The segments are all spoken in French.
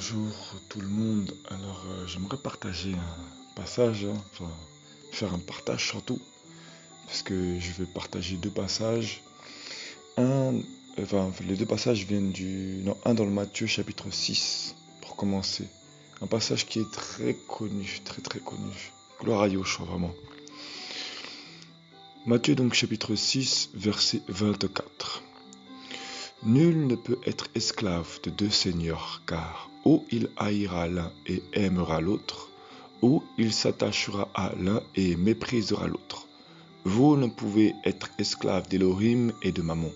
Bonjour tout le monde. Alors, j'aimerais partager un passage, enfin faire un partage surtout, parce que je vais partager deux passages. Les deux passages viennent un dans le Matthieu chapitre 6 pour commencer. Un passage qui est très connu, très très connu. Gloire à Yahshua, vraiment. Matthieu donc chapitre 6, verset 24. Nul ne peut être esclave de deux seigneurs, car ou il haïra l'un et aimera l'autre, ou il s'attachera à l'un et méprisera l'autre. Vous ne pouvez être esclave d'Élohim et de Mammon.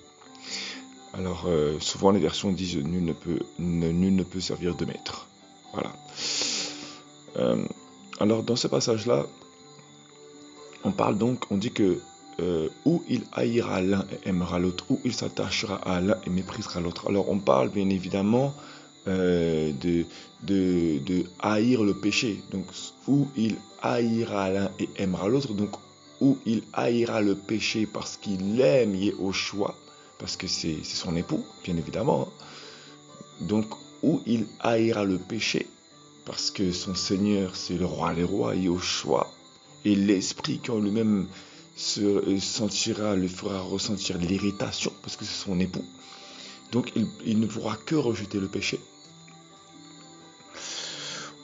Alors, souvent les versions disent nul ne peut servir de maître. Voilà. Alors, dans ce passage-là, on dit que où il haïra l'un et aimera l'autre, où il s'attachera à l'un et méprisera l'autre. Alors on parle bien évidemment de haïr le péché, donc où il haïra l'un et aimera l'autre, donc où il haïra le péché parce qu'il aime Yahshua, parce que c'est son époux, bien évidemment. Donc où il haïra le péché parce que son Seigneur c'est le roi des rois, Yahshua, et l'esprit qui en lui-même le fera ressentir l'irritation parce que c'est son époux. Donc il ne pourra que rejeter le péché.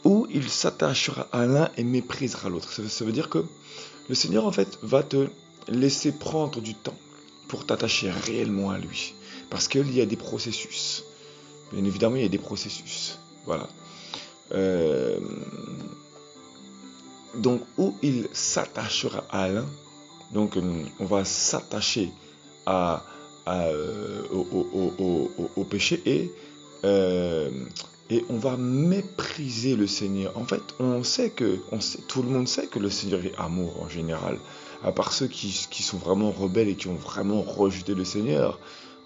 Ou il s'attachera à l'un et méprisera l'autre. Ça veut dire que le Seigneur en fait va te laisser prendre du temps pour t'attacher réellement à lui. Parce qu'il y a des processus. Bien évidemment, il y a des processus. Voilà. Donc, où il s'attachera à l'un, donc on va s'attacher au péché et on va mépriser le Seigneur. En fait, tout le monde sait que le Seigneur est amour en général. À part ceux qui sont vraiment rebelles et qui ont vraiment rejeté le Seigneur.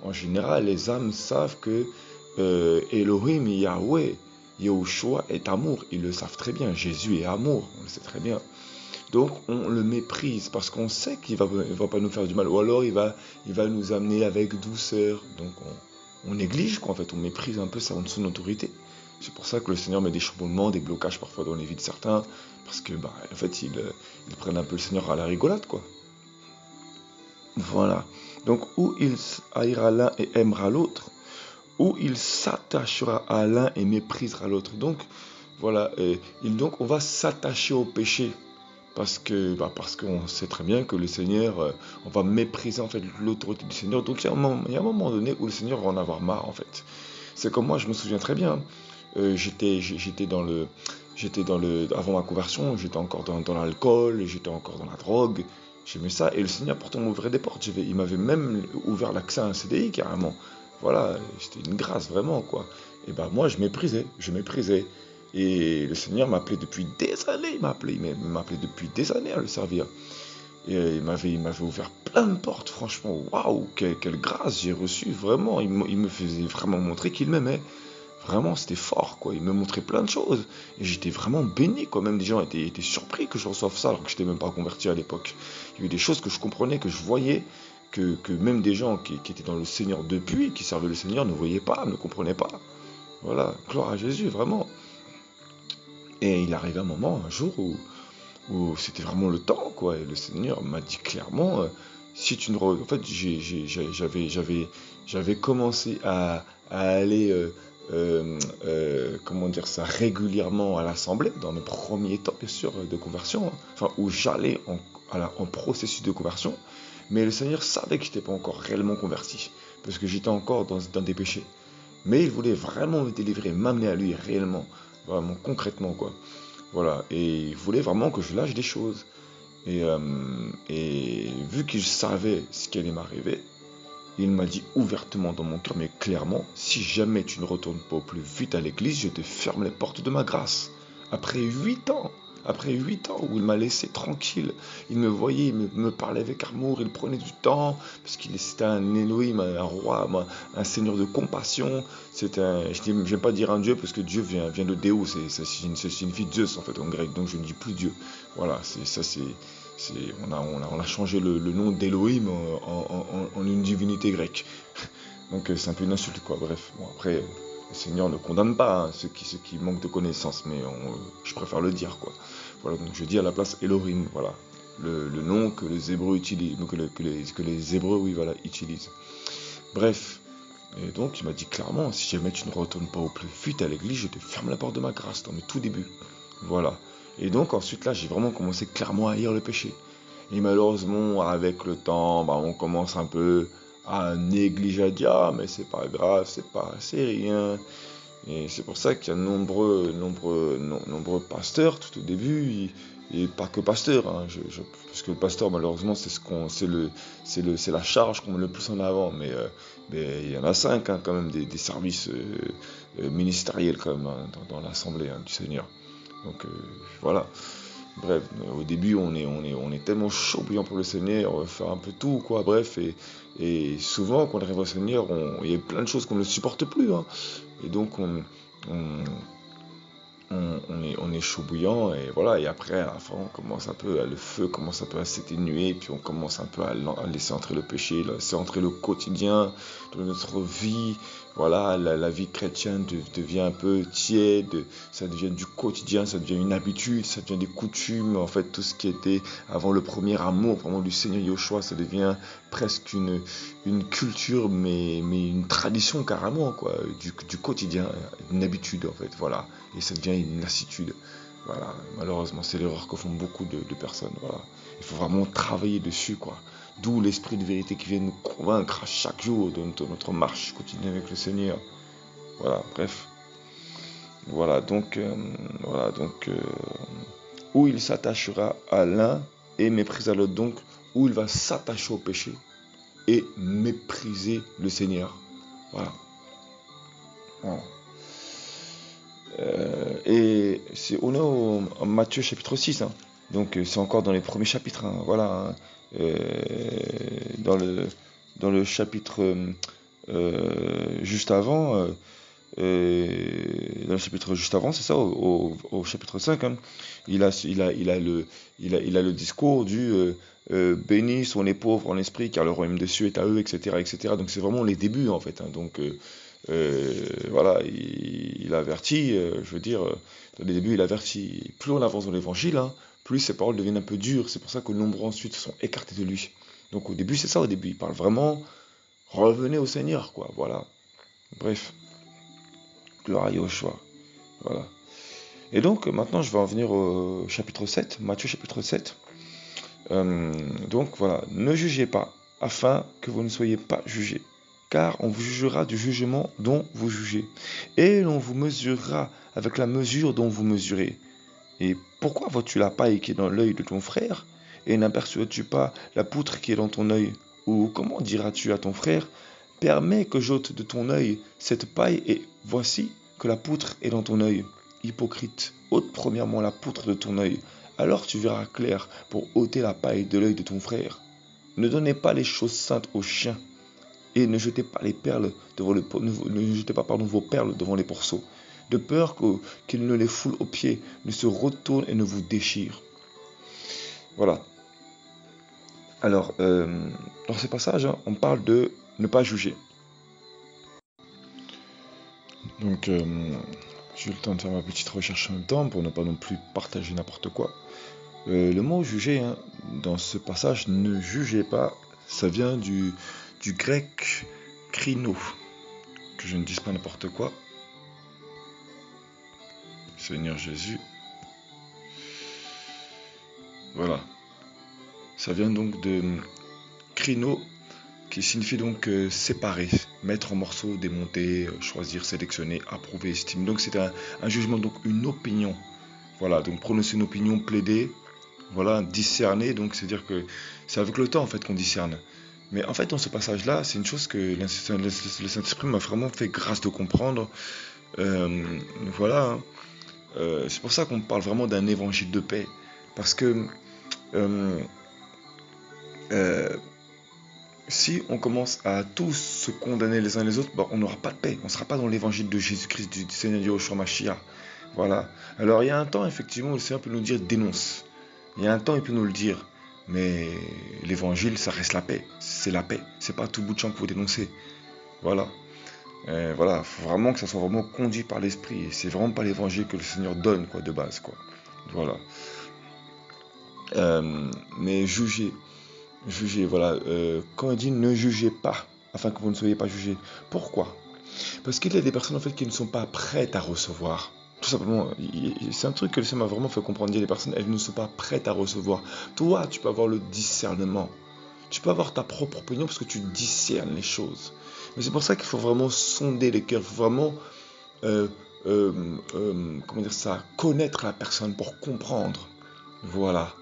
En général, les âmes savent que Elohim, Yahweh, Yahushua est amour. Ils le savent très bien. Jésus est amour. On le sait très bien. Donc on le méprise parce qu'on sait qu'il va pas nous faire du mal, ou alors il va nous amener avec douceur. Donc on néglige quoi, en fait, on méprise un peu son autorité. C'est pour ça que le Seigneur met des chamboulements, des blocages parfois dans les vies de certains, parce que en fait ils prennent un peu le Seigneur à la rigolade quoi. Voilà. Donc où il haïra l'un et aimera l'autre, où il s'attachera à l'un et méprisera l'autre. Donc voilà. Donc on va s'attacher au péché. Parce qu'on sait très bien que le Seigneur, on va mépriser en fait l'autorité du Seigneur. Donc il y a un moment donné où le Seigneur va en avoir marre en fait. C'est comme moi, je me souviens très bien. Avant ma conversion, j'étais encore dans l'alcool, j'étais encore dans la drogue. J'aimais ça et le Seigneur pourtant m'ouvrait des portes. Il m'avait même ouvert l'accès à un CDI carrément. Voilà, c'était une grâce vraiment quoi. Et moi je méprisais. Et le Seigneur m'appelait depuis des années, il m'appelait depuis des années à le servir. Et il m'avait ouvert plein de portes, franchement, waouh, quelle grâce j'ai reçue, vraiment. Il me faisait vraiment montrer qu'il m'aimait. Vraiment, c'était fort, quoi. Il me montrait plein de choses. Et j'étais vraiment béni, quoi. Même des gens étaient surpris que je reçoive ça, alors que je n'étais même pas converti à l'époque. Il y avait des choses que je comprenais, que je voyais, que même des gens qui étaient dans le Seigneur depuis, qui servaient le Seigneur, ne voyaient pas, ne comprenaient pas. Voilà, gloire à Jésus, vraiment. Et il arrivait un moment, un jour, où c'était vraiment le temps, quoi. Et le Seigneur m'a dit clairement, si tu ne... En fait, j'avais commencé à aller, comment dire ça, régulièrement à l'assemblée, dans mes premiers temps, bien sûr, de conversion, hein. Enfin, où j'allais en processus de conversion, mais le Seigneur savait que je n'étais pas encore réellement converti, parce que j'étais encore dans des péchés. Mais il voulait vraiment me délivrer, m'amener à lui réellement, vraiment concrètement quoi. Voilà, et il voulait vraiment que je lâche des choses. Et vu qu'il savait ce qui allait m'arriver, il m'a dit ouvertement dans mon cœur, mais clairement, si jamais tu ne retournes pas au plus vite à l'église, je te ferme les portes de ma grâce. Après 8 ans où il m'a laissé tranquille, il me voyait, il me parlait avec amour, il prenait du temps, parce qu'il c'était un Elohim, un roi, un seigneur de compassion. J'aime pas dire un Dieu, parce que Dieu vient de Déo, ça signifie Zeus en fait en grec, donc je ne dis plus Dieu. Voilà, on a changé le nom d'Elohim en une divinité grecque. Donc c'est un peu une insulte quoi, bref. Bon après, Le Seigneur ne condamne pas hein, ceux qui manquent de connaissances, mais je préfère le dire, quoi. Voilà, donc je dis à la place Elohim, voilà. Le nom que les Hébreux utilisent, que les Hébreux, oui, voilà, utilisent. Bref, et donc il m'a dit clairement, si jamais tu ne retournes pas au plus vite à l'église, je te ferme la porte de ma grâce dans mes tout débuts. Voilà. Et donc ensuite là, j'ai vraiment commencé clairement à haïr le péché. Et malheureusement, avec le temps, bah, on commence un peu à négliger, à dire, ah mais c'est pas grave, c'est rien. Et c'est pour ça qu'il y a nombreux pasteurs tout au début, et pas que pasteurs, hein, parce que le pasteur malheureusement c'est la charge qu'on met le plus en avant, mais il y en a 5 hein, quand même des services ministériels quand même hein, dans l'assemblée hein, du Seigneur. Donc voilà. Bref, au début on est tellement chaud bouillant pour le Seigneur, on va faire un peu tout quoi. Bref et souvent quand on arrive au Seigneur, il y a plein de choses qu'on ne supporte plus. Hein. Et donc on, on est chaud bouillant et voilà. Et après, à la fin, on commence un peu, le feu commence un peu à s'éténuer, puis on commence un peu à laisser entrer le péché, laisser entrer le quotidien de notre vie. Voilà, la vie chrétienne devient un peu tiède, ça devient du quotidien, ça devient une habitude, ça devient des coutumes. En fait, tout ce qui était avant le premier amour, vraiment du Seigneur Yoshua, ça devient presque une culture, mais une tradition carrément, quoi, du quotidien, une habitude en fait, voilà. Et ça devient une lassitude. Voilà, malheureusement, c'est l'erreur que font beaucoup de personnes. Voilà. Il faut vraiment travailler dessus, quoi. D'où l'esprit de vérité qui vient nous convaincre à chaque jour de notre marche quotidienne avec le Seigneur. Voilà, bref. Voilà, donc où il s'attachera à l'un et méprisera l'autre, donc où il va s'attacher au péché et mépriser le Seigneur. Voilà. Voilà. Et on est en Matthieu chapitre 6, hein. Donc c'est encore dans les premiers chapitres, hein, voilà. Hein. Dans le chapitre juste avant, dans le chapitre juste avant, c'est ça, au chapitre 5, hein, il a le discours du bénis sont les pauvres en esprit, car le royaume des cieux est à eux, etc., etc. Donc c'est vraiment les débuts en fait. Hein. Donc voilà, il avertit, je veux dire, dans les débuts, il avertit. Plus on avance dans l'évangile, hein, plus ses paroles deviennent un peu dures. C'est pour ça que nombreux ensuite sont écartés de lui. Donc au début, c'est ça, au début, il parle vraiment, revenez au Seigneur, quoi, voilà. Bref, gloire à Yahushua, voilà. Et donc maintenant, je vais en venir au chapitre 7, Matthieu chapitre 7. Donc voilà, ne jugez pas, afin que vous ne soyez pas jugés. Car on vous jugera du jugement dont vous jugez, et l'on vous mesurera avec la mesure dont vous mesurez. Et pourquoi vois-tu la paille qui est dans l'œil de ton frère, et n'aperçois-tu pas la poutre qui est dans ton œil? Ou comment diras-tu à ton frère, permets que j'ôte de ton œil cette paille, et voici que la poutre est dans ton œil? Hypocrite, ôte premièrement la poutre de ton œil, alors tu verras clair pour ôter la paille de l'œil de ton frère. Ne donnez pas les choses saintes aux chiens, et ne jetez pas les perles devant ne jetez pas vos perles devant les porceaux, de peur qu'ils ne les foulent aux pieds, ne se retournent et ne vous déchirent. Voilà. Alors, dans ces passages, hein, on parle de ne pas juger. Donc, j'ai eu le temps de faire ma petite recherche en même temps pour ne pas non plus partager n'importe quoi. Le mot juger, hein, dans ce passage, ne jugez pas, ça vient du grec krino, que je ne dise pas n'importe quoi. Seigneur Jésus. Voilà. Ça vient donc de krino, qui signifie donc séparer, mettre en morceaux, démonter, choisir, sélectionner, approuver, estimer. Donc c'est un jugement, donc une opinion. Voilà, donc prononcer une opinion, plaider, voilà, discerner, donc c'est-à-dire que c'est avec le temps en fait qu'on discerne. Mais en fait dans ce passage-là, c'est une chose que le Saint-Esprit m'a vraiment fait grâce de comprendre. Voilà, hein. C'est pour ça qu'on parle vraiment d'un évangile de paix. Parce que euh, euh, si on commence à tous se condamner les uns les autres, on n'aura pas de paix. On ne sera pas dans l'évangile de Jésus-Christ, du Seigneur Yahushua Mashiach. Voilà. Alors il y a un temps, effectivement, le Seigneur peut nous dire dénonce. Il y a un temps, il peut nous le dire. Mais l'évangile, ça reste la paix. C'est la paix. C'est pas tout bout de champ que vous dénoncez. Voilà. Voilà, faut vraiment que ça soit vraiment conduit par l'esprit. Et c'est vraiment pas l'évangile que le Seigneur donne, quoi, de base, quoi. Voilà. Mais jugez, voilà. Quand il dit ne jugez pas, afin que vous ne soyez pas jugés. Pourquoi? Parce qu'il y a des personnes en fait qui ne sont pas prêtes à recevoir. Tout simplement, c'est un truc que le Seigneur m'a vraiment fait comprendre. Il y a des personnes, elles ne sont pas prêtes à recevoir. Toi, tu peux avoir le discernement. Tu peux avoir ta propre opinion parce que tu discernes les choses. Mais c'est pour ça qu'il faut vraiment sonder les cœurs. Il faut vraiment, euh, comment dire ça, connaître la personne pour comprendre. Voilà.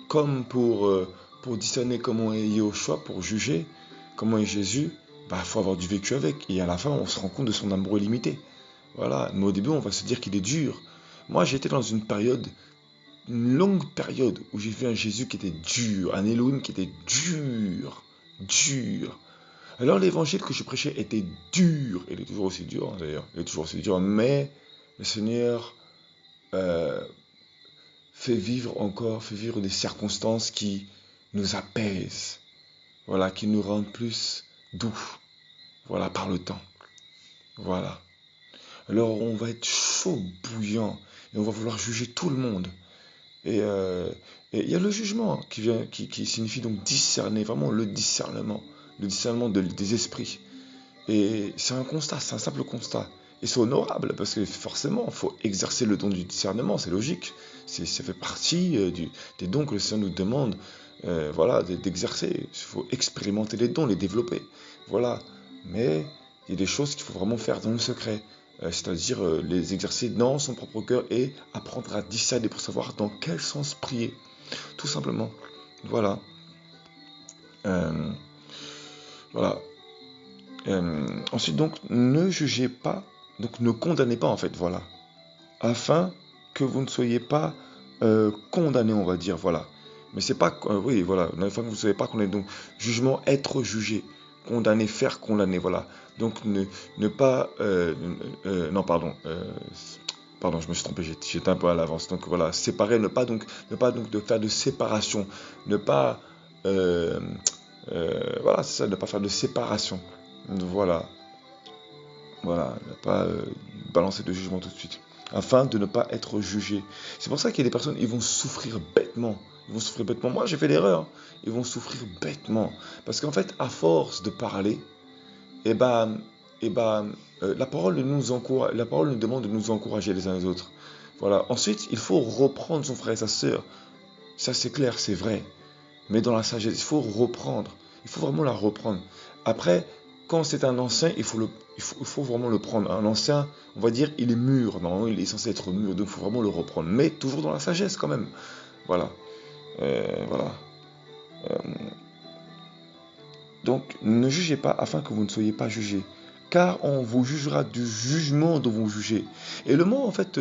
Comme pour discerner comment est Yahushua, pour juger comment est Jésus, bah, faut avoir du vécu avec. Et à la fin, on se rend compte de son amour illimité. Voilà. Mais au début, on va se dire qu'il est dur. Moi, j'étais dans une longue période où j'ai vu un Jésus qui était dur, un Elohim qui était dur, dur. Alors l'évangile que je prêchais était dur, il est toujours aussi dur d'ailleurs, il est toujours aussi dur, mais le Seigneur euh, fait vivre des circonstances qui nous apaisent, voilà, qui nous rendent plus doux, voilà, par le temps, voilà. Alors on va être chaud, bouillant, et on va vouloir juger tout le monde. Et il y a le jugement qui signifie donc discerner, vraiment le discernement des esprits. Et c'est un constat, c'est un simple constat. Et c'est honorable, parce que forcément, il faut exercer le don du discernement, c'est logique. Ça fait partie des dons que le Seigneur nous demande voilà, d'exercer. Il faut expérimenter les dons, les développer. Voilà. Mais il y a des choses qu'il faut vraiment faire dans le secret. C'est-à-dire les exercer dans son propre cœur et apprendre à discerner pour savoir dans quel sens prier. Tout simplement. Voilà. Euh, voilà. Ensuite, donc, ne jugez pas, donc ne condamnez pas en fait, voilà, afin que vous ne soyez pas condamnés, on va dire, voilà. Mais c'est pas, oui, voilà, afin que vous ne soyez pas condamnés, donc jugement, être jugé, condamner, faire condamner, voilà. Donc ne pas, non, pardon, pardon, je me suis trompé, j'étais un peu à l'avance. Donc voilà, séparer, ne pas donc de faire de séparation, ne pas, euh, voilà, c'est ça, ne pas faire de séparation. Voilà, voilà, ne pas balancer de jugement tout de suite, afin de ne pas être jugé. C'est pour ça qu'il y a des personnes, ils vont souffrir bêtement. Ils vont souffrir bêtement. Moi, j'ai fait l'erreur. Ils vont souffrir bêtement. Parce qu'en fait, à force de parler, eh ben, la parole nous demande de nous encourager les uns les autres. Voilà. Ensuite, il faut reprendre son frère et sa sœur. Ça, c'est clair, c'est vrai. Mais dans la sagesse, il faut reprendre. Il faut vraiment la reprendre. Après, quand c'est un ancien, il faut vraiment le prendre. Un ancien, on va dire, il est mûr. Normalement, il est censé être mûr. Donc, il faut vraiment le reprendre. Mais toujours dans la sagesse, quand même. Voilà. Voilà. Donc, ne jugez pas afin que vous ne soyez pas jugés. Car on vous jugera du jugement dont vous jugez. Et le mot, en fait,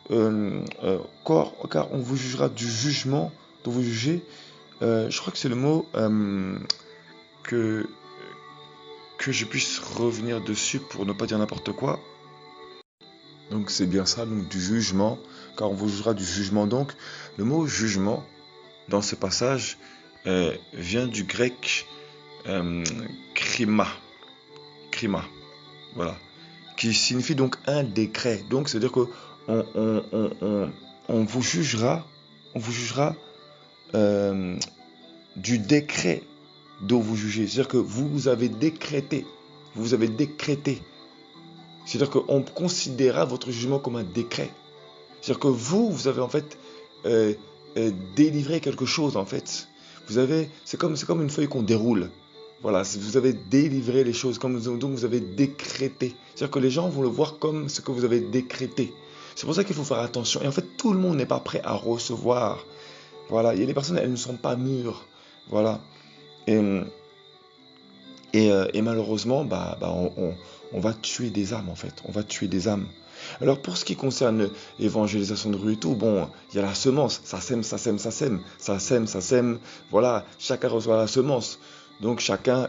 car on vous jugera du jugement dont vous jugez, je crois que c'est le mot que, que je puisse revenir dessus pour ne pas dire n'importe quoi. Donc c'est bien ça, donc du jugement, car on vous jugera du jugement. Donc le mot jugement, dans ce passage, vient du grec krima, krima, voilà, qui signifie donc un décret. Donc c'est-à-dire que on vous jugera euh, du décret dont vous jugez. C'est-à-dire que vous avez décrété. Vous avez décrété. C'est-à-dire qu'on considérera votre jugement comme un décret. C'est-à-dire que vous avez en fait délivré quelque chose en fait. C'est comme une feuille qu'on déroule. Voilà, vous avez délivré les choses, donc vous avez décrété. C'est-à-dire que les gens vont le voir comme ce que vous avez décrété. C'est pour ça qu'il faut faire attention. Et en fait, tout le monde n'est pas prêt à recevoir. Voilà, il y a des personnes, elles ne sont pas mûres. Voilà. Et, et malheureusement, on va tuer des âmes en fait. On va tuer des âmes. Alors pour ce qui concerne l'évangélisation de rue et tout, bon, il y a la semence. Ça sème, ça sème, ça sème. Ça sème, ça sème. Voilà, chacun reçoit la semence. Donc chacun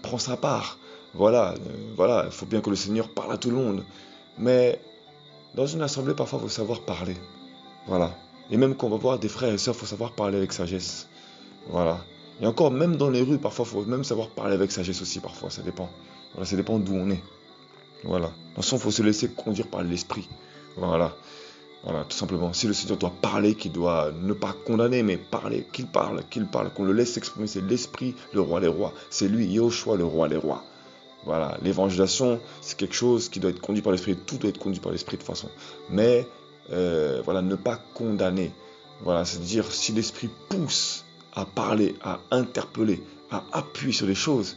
prend sa part. Voilà, voilà, il faut bien que le Seigneur parle à tout le monde. Mais dans une assemblée, parfois, il faut savoir parler. Voilà. Et même quand on va voir des frères et sœurs, il faut savoir parler avec sagesse. Voilà. Et encore, même dans les rues, parfois, il faut même savoir parler avec sagesse aussi, parfois, ça dépend. Voilà, ça dépend d'où on est. Voilà. Dans le sens, il faut se laisser conduire par l'esprit. Voilà. Voilà, tout simplement. Si le Seigneur doit parler, qu'il doit ne pas condamner, mais parler, qu'il parle, qu'on le laisse s'exprimer, c'est l'Esprit, le roi des rois. C'est lui, Yahushua, le roi des rois. Voilà, l'évangélisation, c'est quelque chose qui doit être conduit par l'Esprit. Tout doit être conduit par l'Esprit de toute façon. Mais, voilà, ne pas condamner. Voilà, c'est-à-dire, si l'Esprit pousse à parler, à interpeller, à appuyer sur les choses,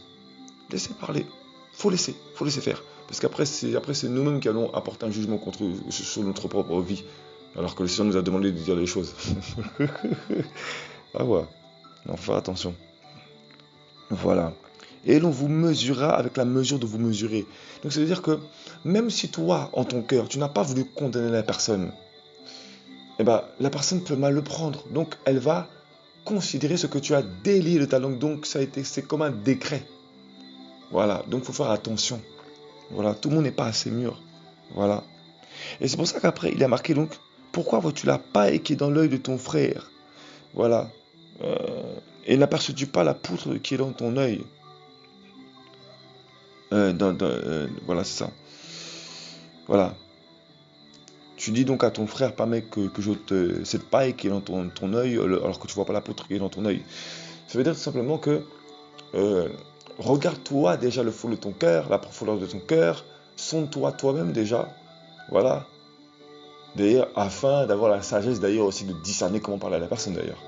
laissez parler. Faut laisser faire. Parce qu'après c'est nous-mêmes qui allons apporter un jugement sur notre propre vie. Alors que le Seigneur nous a demandé de dire les choses. Ah ouais, non, faut faire attention. Voilà. Et l'on vous mesurera avec la mesure de vous mesurer. Donc ça veut dire que même si toi, en ton cœur, tu n'as pas voulu condamner la personne, eh ben, la personne peut mal le prendre. Donc elle va considérer ce que tu as délié de ta langue. Donc c'est comme un décret. Voilà. Donc il faut faire attention. Voilà. Tout le monde n'est pas assez mûr. Voilà. Et c'est pour ça qu'après, il a marqué donc, pourquoi vois-tu la paille qui est dans l'œil de ton frère? Voilà. Et n'aperçois-tu pas la poutre qui est dans ton œil? Voilà, c'est ça. Voilà. Tu dis donc à ton frère, pas mec, que cette paille qui est dans ton œil, alors que tu vois pas la poutre qui est dans ton œil. Ça veut dire tout simplement que euh, regarde-toi déjà le fond de ton cœur, la profondeur de ton cœur, sonde-toi toi-même déjà. Voilà. D'ailleurs, afin d'avoir la sagesse d'ailleurs aussi de discerner comment parler à la personne d'ailleurs.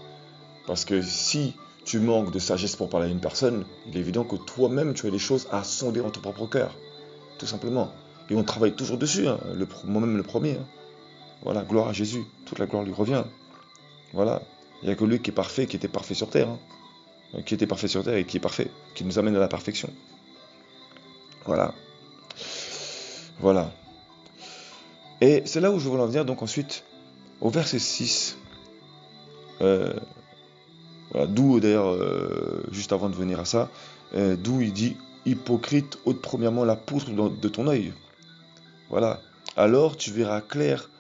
Parce que si tu manques de sagesse pour parler à une personne, il est évident que toi-même tu as des choses à sonder dans ton propre cœur. Tout simplement. Et on travaille toujours dessus, hein, moi-même le premier. Hein. Voilà, gloire à Jésus. Toute la gloire lui revient. Voilà. Il n'y a que lui qui est parfait, qui était parfait sur terre. Hein. Qui était parfait sur terre et qui est parfait. Qui nous amène à la perfection. Voilà. Voilà. Et c'est là où je voulais en venir donc ensuite au verset 6. Euh, Voilà, d'où d'ailleurs, juste avant de venir à ça, d'où il dit hypocrite, ôte premièrement la poutre de ton œil. Voilà. Alors tu verras clair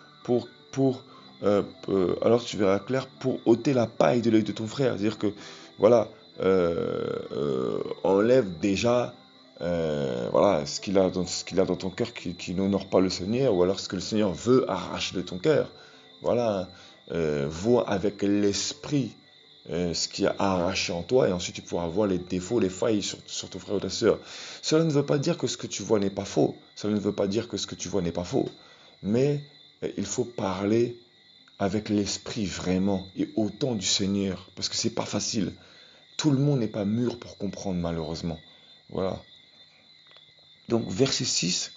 alors tu verras clair pour ôter la paille de l'œil de ton frère. C'est-à-dire que voilà, enlève déjà voilà ce qu'il a dans ton cœur qui n'honore pas le Seigneur, ou alors ce que le Seigneur veut arracher de ton cœur. Voilà, vois avec l'esprit ce qui a arraché en toi, et ensuite tu pourras voir les défauts, les failles sur ton frère ou ta sœur. Cela ne veut pas dire que ce que tu vois n'est pas faux, cela ne veut pas dire que ce que tu vois n'est pas faux, mais il faut parler avec l'esprit vraiment, et au temps du Seigneur, parce que c'est pas facile. Tout le monde n'est pas mûr pour comprendre malheureusement. Voilà. Donc verset 6,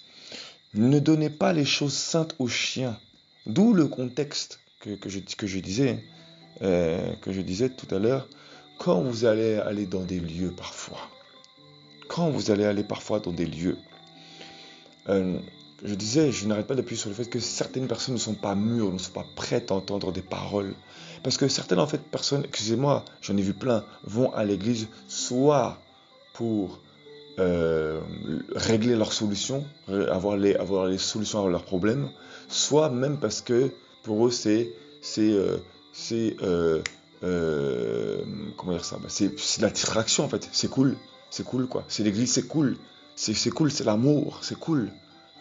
ne donnez pas les choses saintes aux chiens. D'où le contexte que je disais tout à l'heure, quand vous allez aller dans des lieux parfois, quand vous allez aller parfois dans des lieux, euh, je disais, je n'arrête pas d'appuyer sur le fait que certaines personnes ne sont pas mûres, ne sont pas prêtes à entendre des paroles. Parce que certaines en fait personnes, excusez-moi, j'en ai vu plein, vont à l'église soit pour euh, régler leurs solutions, avoir les solutions à leurs problèmes, soit même parce que pour eux c'est c'est euh, comment dire ça, c'est la distraction en fait, c'est cool quoi, c'est l'église, c'est cool, c'est cool, c'est l'amour, c'est cool.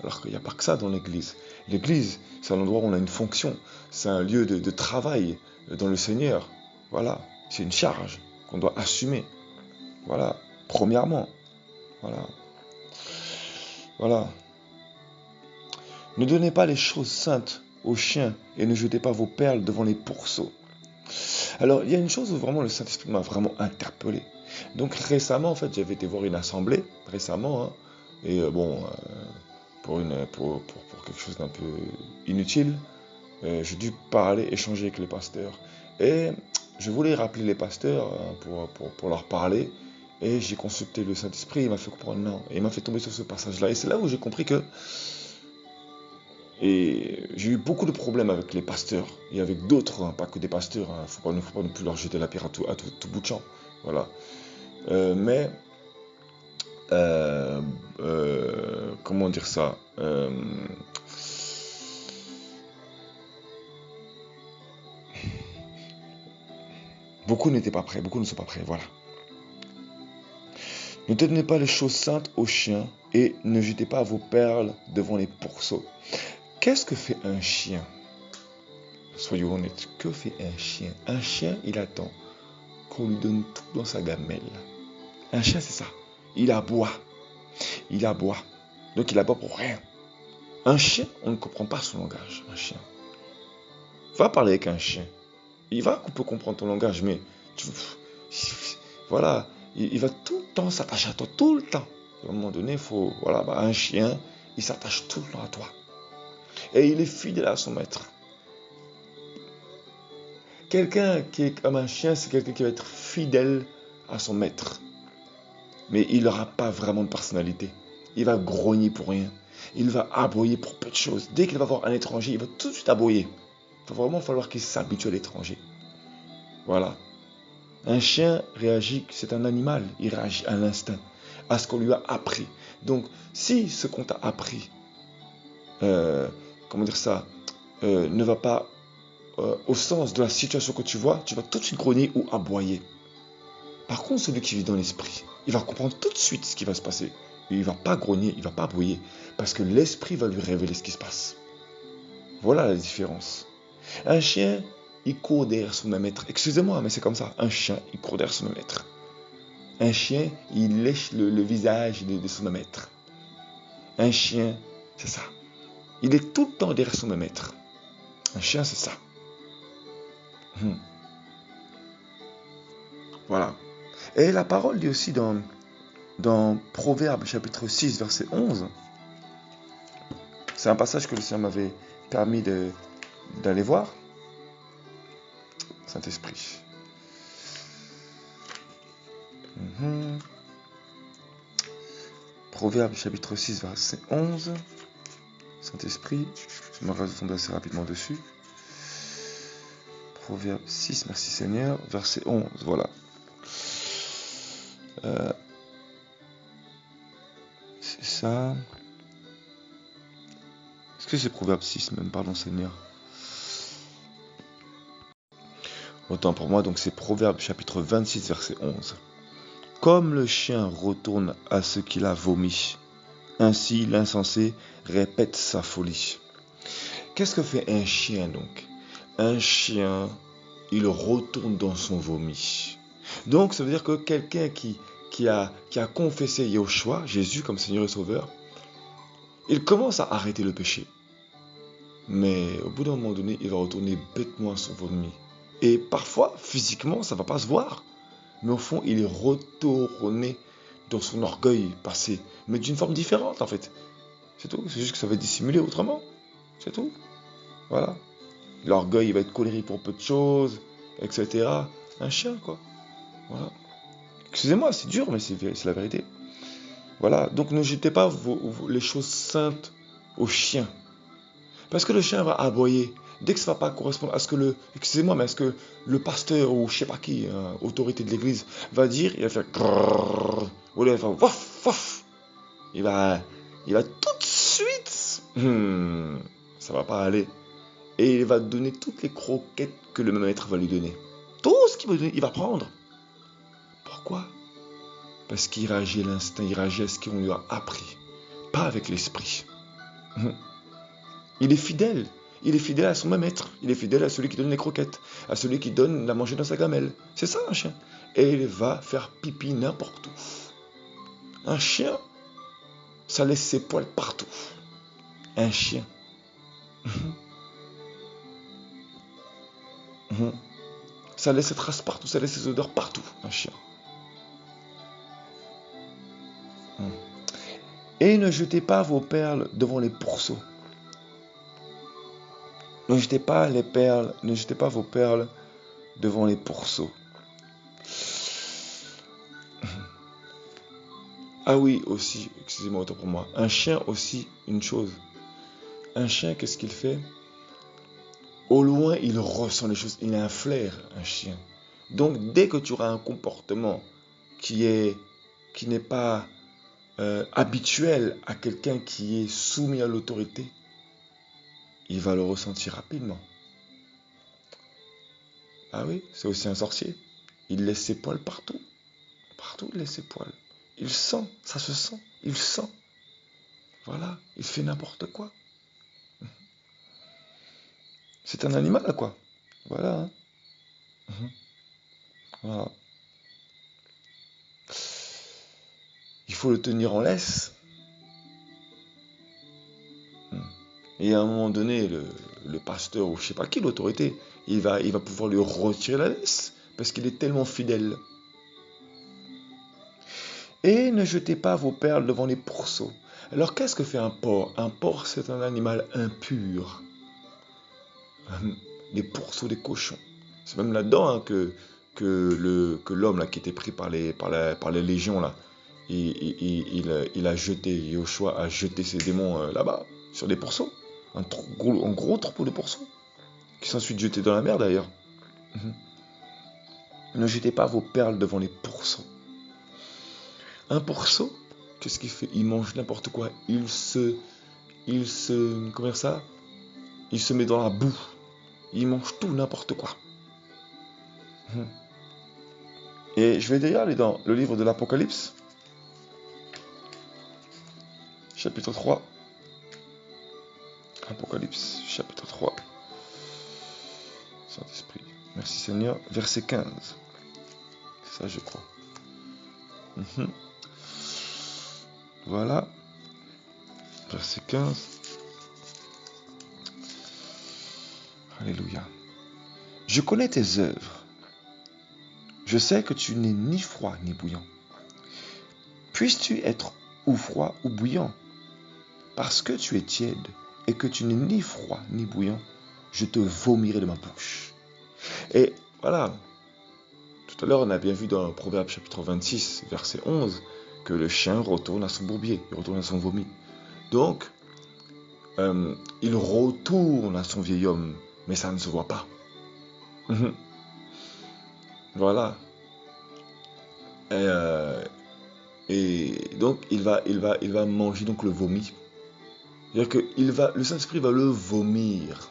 Alors qu'il n'y a pas que ça dans l'église. L'église, c'est un endroit où on a une fonction, c'est un lieu de travail dans le Seigneur. Voilà, c'est une charge qu'on doit assumer. Voilà, premièrement. Voilà. Voilà. Ne donnez pas les choses saintes aux chiens et ne jetez pas vos perles devant les pourceaux. Alors, il y a une chose où vraiment le Saint-Esprit m'a vraiment interpellé. Donc récemment, en fait, j'avais été voir une assemblée, récemment, hein, et pour quelque chose d'un peu inutile, j'ai dû parler, échanger avec les pasteurs. Et je voulais rappeler les pasteurs hein, pour leur parler, et j'ai consulté le Saint-Esprit, il m'a fait comprendre non, et il m'a fait tomber sur ce passage-là. Et c'est là où j'ai compris que et j'ai eu beaucoup de problèmes avec les pasteurs et avec d'autres, hein, pas que des pasteurs. Il ne faut pas non plus leur jeter la pierre tout bout de champ. Voilà. Mais, comment dire ça beaucoup n'étaient pas prêts, beaucoup ne sont pas prêts. Voilà. Ne donnez pas les choses saintes aux chiens et ne jetez pas vos perles devant les pourceaux. Qu'est-ce que fait un chien? Soyons honnêtes, que fait un chien? Un chien, il attend qu'on lui donne tout dans sa gamelle. Un chien, c'est ça. Il aboie. Il aboie. Donc il aboie pour rien. Un chien, on ne comprend pas son langage. Un chien. Va parler avec un chien. Il va peut comprendre ton langage, mais voilà, il va tout le temps s'attacher à toi, tout le temps. À un moment donné, il faut, voilà, un chien, il s'attache tout le temps à toi. Et il est fidèle à son maître. Quelqu'un qui est comme un chien, c'est quelqu'un qui va être fidèle à son maître. Mais il n'aura pas vraiment de personnalité. Il va grogner pour rien. Il va aboyer pour peu de choses. Dès qu'il va voir un étranger, il va tout de suite aboyer. Il va vraiment falloir qu'il s'habitue à l'étranger. Voilà. Un chien réagit, c'est un animal, il réagit à l'instinct, à ce qu'on lui a appris. Donc, si ce qu'on t'a appris, comment dire ça, ne va pas au sens de la situation que tu vois, tu vas tout de suite grogner ou aboyer. Par contre, celui qui vit dans l'esprit, il va comprendre tout de suite ce qui va se passer. Il ne va pas grogner, il ne va pas aboyer, parce que l'esprit va lui révéler ce qui se passe. Voilà la différence. Un chien, il court derrière son maître. Excusez-moi, mais c'est comme ça. Un chien, il court derrière son maître. Un chien, il lèche le visage de son maître. Un chien, c'est ça. Il est tout le temps derrière son maître. Un chien, c'est ça. Voilà. Et la parole dit aussi dans Proverbes chapitre 6, verset 11. C'est un passage que le Seigneur m'avait permis d'aller voir. Saint-Esprit. Proverbe chapitre 6, verset 11. Saint-Esprit, je me retombe assez rapidement dessus. Proverbe 6, merci Seigneur, verset 11, voilà. C'est ça. Est-ce que c'est Proverbe 6 même, pardon Seigneur. Autant pour moi, donc c'est Proverbe chapitre 26, verset 11. Comme le chien retourne à ce qu'il a vomi, ainsi l'insensé répète sa folie. Qu'est-ce que fait un chien donc? Un chien, il retourne dans son vomi. Donc ça veut dire que quelqu'un qui a confessé Yahushua, Jésus comme Seigneur et Sauveur, il commence à arrêter le péché. Mais au bout d'un moment donné, il va retourner bêtement à son vomi. Et parfois, physiquement, ça ne va pas se voir. Mais au fond, il est retourné dans son orgueil passé. Mais d'une forme différente, en fait. C'est tout. C'est juste que ça va être dissimulé autrement. C'est tout. Voilà. L'orgueil, il va être colérique pour peu de choses, etc. Un chien, quoi. Voilà. Excusez-moi, c'est dur, mais c'est la vérité. Voilà. Donc ne jetez pas les choses saintes aux chiens. Parce que le chien va aboyer. Dès que ça ne va pas correspondre à ce que excusez-moi, mais à ce que le pasteur ou je sais pas qui, autorité de l'église, va dire, il va faire grrrr, ou il va faire waf, waf. Il va tout de suite, ça va pas aller. Et il va donner toutes les croquettes que le maître va lui donner. Tout ce qu'il va donner, il va prendre. Pourquoi? Parce qu'il réagit à l'instinct, il réagit à ce qu'on lui a appris. Pas avec l'esprit. Il est fidèle. Il est fidèle à son maître. Il est fidèle à celui qui donne les croquettes. À celui qui donne la manger dans sa gamelle. C'est ça un chien. Et il va faire pipi n'importe où. Un chien, ça laisse ses poils partout. Un chien. Ça laisse ses traces partout. Ça laisse ses odeurs partout. Un chien. Et ne jetez pas vos perles devant les pourceaux. Ne jetez pas vos perles devant les pourceaux. Ah oui, aussi, excusez-moi, autant pour moi. Un chien aussi, une chose. Un chien, qu'est-ce qu'il fait? Au loin, il ressent les choses. Il a un flair, un chien. Donc, dès que tu auras un comportement qui n'est pas habituel à quelqu'un qui est soumis à l'autorité, il va le ressentir rapidement. Ah oui, c'est aussi un sorcier. Il laisse ses poils partout. Partout, il laisse ses poils. il sent, ça se sent, il sent. Voilà, il fait n'importe quoi. C'est un animal, quoi. Voilà, hein. Voilà. Il faut le tenir en laisse. Et à un moment donné, le pasteur ou je sais pas qui, l'autorité, il va pouvoir lui retirer la laisse parce qu'il est tellement fidèle. Et ne jetez pas vos perles devant les pourceaux. Alors qu'est-ce que fait un porc? Un porc, c'est un animal impur. Les pourceaux des cochons. C'est même là-dedans hein, que l'homme là, qui était pris par les légions, là, il a jeté, Yoshua a jeté ses démons là-bas, sur des pourceaux. Un gros troupeau de pourceaux, qui sont ensuite jetés dans la mer d'ailleurs. Ne jetez pas vos perles devant les pourceaux. Un pourceau, qu'est-ce qu'il fait? Il mange n'importe quoi. Comment dire ça? Il se met dans la boue. Il mange tout, n'importe quoi. Et je vais d'ailleurs aller dans le livre de l'Apocalypse, chapitre 3. Apocalypse, chapitre 3. Saint-Esprit. Merci Seigneur. Verset 15. C'est ça, je crois. Voilà. Verset 15. Alléluia. Je connais tes œuvres. Je sais que tu n'es ni froid ni bouillant. Puisses-tu être ou froid ou bouillant? Parce que tu es tiède et que tu n'es ni froid ni bouillant, je te vomirai de ma bouche. Et voilà. Tout à l'heure, on a bien vu dans Proverbe chapitre 26, verset 11, que le chien retourne à son bourbier, il retourne à son vomi. Donc, il retourne à son vieil homme, mais ça ne se voit pas. Voilà. Et donc, il va manger donc le vomi. C'est-à-dire que le Saint-Esprit va le vomir.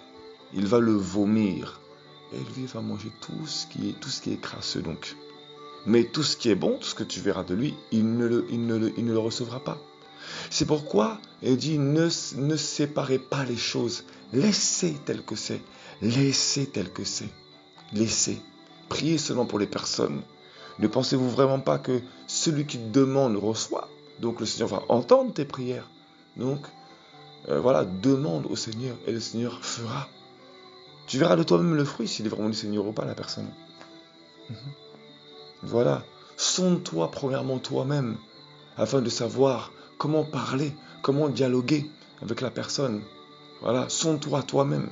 Il va le vomir. Et lui va manger tout ce qui est crasseux donc. Mais tout ce qui est bon, tout ce que tu verras de lui, il ne le recevra pas. C'est pourquoi il dit ne séparez pas les choses. Laissez tel que c'est. Laissez tel que c'est. Laissez. Priez seulement pour les personnes. Ne pensez-vous vraiment pas que celui qui demande reçoit? Donc le Seigneur va entendre tes prières. Donc voilà, demande au Seigneur et le Seigneur fera. Tu verras de toi-même le fruit s'il est vraiment du Seigneur ou pas la personne. Voilà. Sonde-toi premièrement toi-même afin de savoir comment parler, comment dialoguer avec la personne. Voilà, sonde-toi toi-même.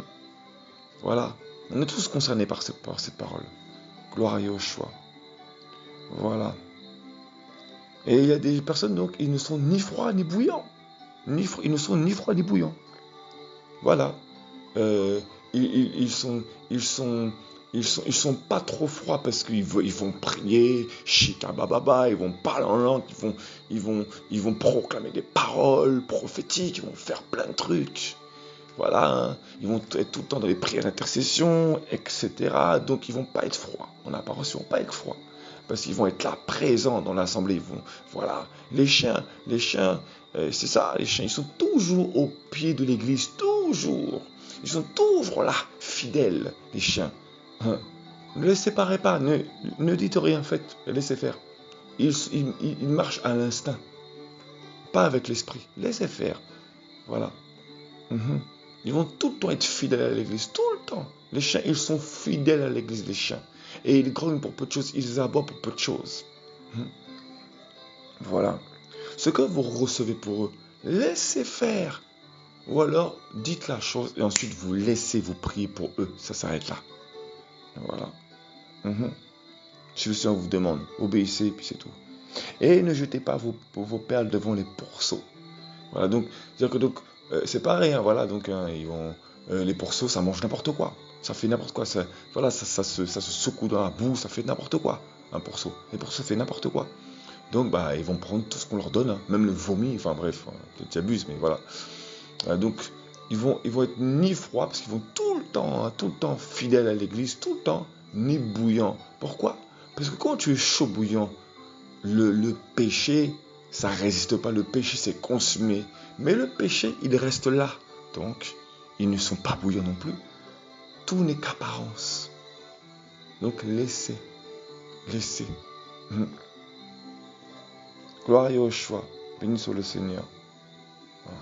Voilà. On est tous concernés par cette parole. Gloire à Yoshua. Voilà. Et il y a des personnes, donc, ils ne sont ni froids ni bouillants. Ils ne sont ni froids ni bouillants. Voilà. Ils sont pas trop froids parce qu'ils vont prier, shikabababa, ils vont parler en langue, ils vont proclamer des paroles prophétiques, ils vont faire plein de trucs. Voilà, hein. Ils vont être tout le temps dans les prières d'intercession, etc. Donc ils vont pas être froids. En apparence, ils vont pas être froids. Parce qu'ils vont être là, présents dans l'assemblée. Voilà. Les chiens, c'est ça, les chiens, ils sont toujours au pied de l'église, toujours. Ils sont toujours là, fidèles, les chiens. Ne les séparez pas, ne dites rien, faites, laissez faire. Ils marchent à l'instinct, pas avec l'esprit. Laissez faire. Voilà. Ils vont tout le temps être fidèles à l'église, tout le temps. Les chiens, ils sont fidèles à l'église, les chiens. Et ils grognent pour peu de choses, ils aboient pour peu de choses. Voilà. Ce que vous recevez pour eux, laissez faire. Ou alors, dites la chose et ensuite vous laissez vous prier pour eux. Ça s'arrête là. Voilà. Si le Seigneur vous demande, obéissez et puis c'est tout. Et ne jetez pas vos perles devant les pourceaux. Voilà, donc, c'est-à-dire que donc, c'est pareil, hein, voilà, donc les pourceaux, ça mange n'importe quoi. Ça fait n'importe quoi. Ça se secoue dans la boue, ça fait n'importe quoi, un pourceau. Les pourceaux, ça fait n'importe quoi. Donc, bah, ils vont prendre tout ce qu'on leur donne, hein, même le vomi, enfin bref, peut-être j'abuse, mais voilà. Donc, ils vont être ni froids, parce qu'ils vont tout le temps fidèles à l'église, tout le temps, ni bouillants. Pourquoi? Parce que quand tu es chaud bouillant, le péché Ça résiste pas, le péché s'est consumé. Mais le péché, il reste là. Donc, ils ne sont pas bouillants non plus. Tout n'est qu'apparence. Donc, laissez. Gloire à Yoshua. Béni soit le Seigneur. Voilà.